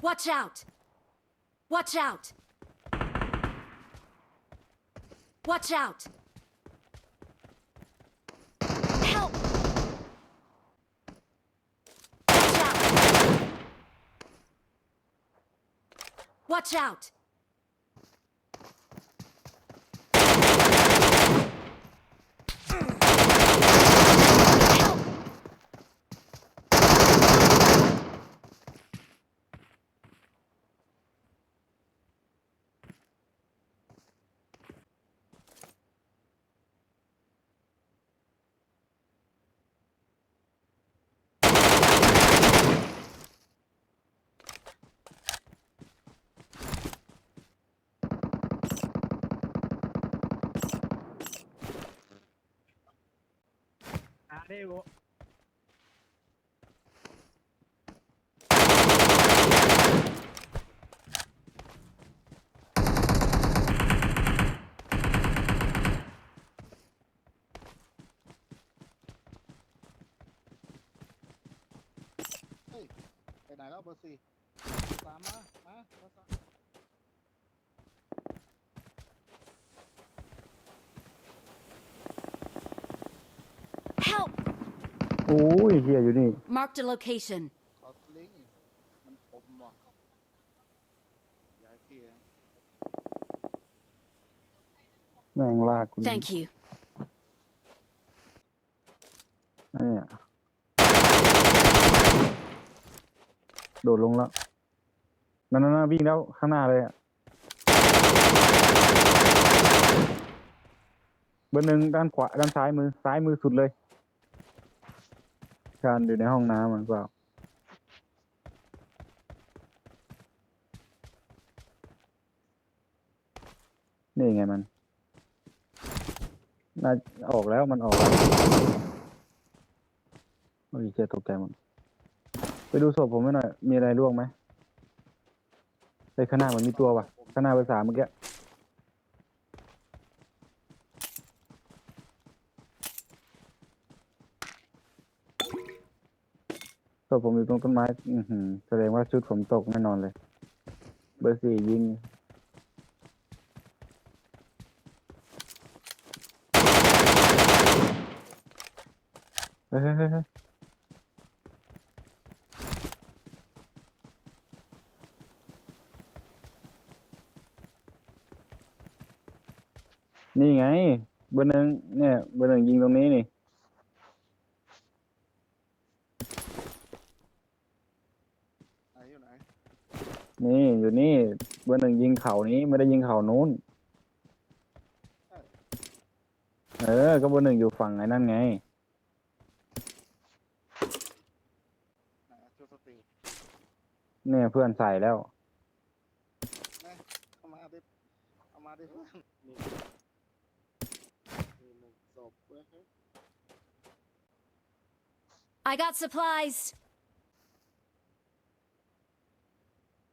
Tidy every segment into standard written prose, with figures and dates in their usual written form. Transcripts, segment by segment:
Watch out! Watch out! Watch out! Help! Watch out! Watch out! Devo.เฮ้ยไปไหนแล้วเบอร์สี่ตามมาเบอร์สาม Help! โอ้ยเฮียอยู่นี่ Marked a location. ขอสลิงมันอมว่ะย้ายที่นะ แม่งลากกู Thank you. เนี่ยโดดลงแล้วนั่นวิ่งแล้วข้างหน้าเลยอ่ะเบอร์หนึ่งด้านขวาด้านซ้ายมือสุดเลยการอยู่ในห้องน้ำมันเปล่านี่ไงมันน่าออกแล้วมันออกแล้วโอ้ยเจ๊ตกใจหมดไปดูศพผมให้หน่อยมีอะไรร่วงไหมไปข้างหน้ามันมีตัวว่ะข้างหน้าเบอร์สามเมื่อกี้ศพผมอยู่ตรงต้นไม้แสดงว่าชุดผมตกแน่นอนเลยเบอร์สี่ยิงเฮ้ยนี่ไงเบอร์หนึ่งเนี่ยเบอร์หนึ่งยิงตรงนี้นี่ ไหนอยู่ไหน นี่อยู่นี่เบอร์หนึ่งยิงเข่านี้ไม่ได้ยิงเข่านู้นก็เบอร์หนึ่งอยู่ฝั่งไอ้นั่นไง ไหนชูสติ เนี่ยเพื่อนใส่แล้ว เข้ามาดิเอามาดิเพื่อนมีหนึ่งศพเว้ย I got supplies.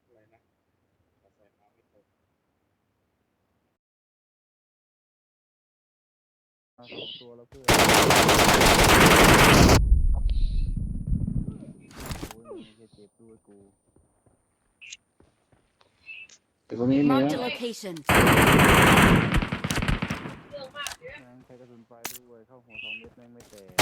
อะไรนะขอใส่มาไม่ตก เอาสองตัวแล้วเพื่อนโอ้ยมึงจะเจ็บด้วยกูแต่ก็มีเนื้อ Marked a location. ใช้กระสุนไฟด้วยเข้าหัว2 เม็ดแม่งไม่แตก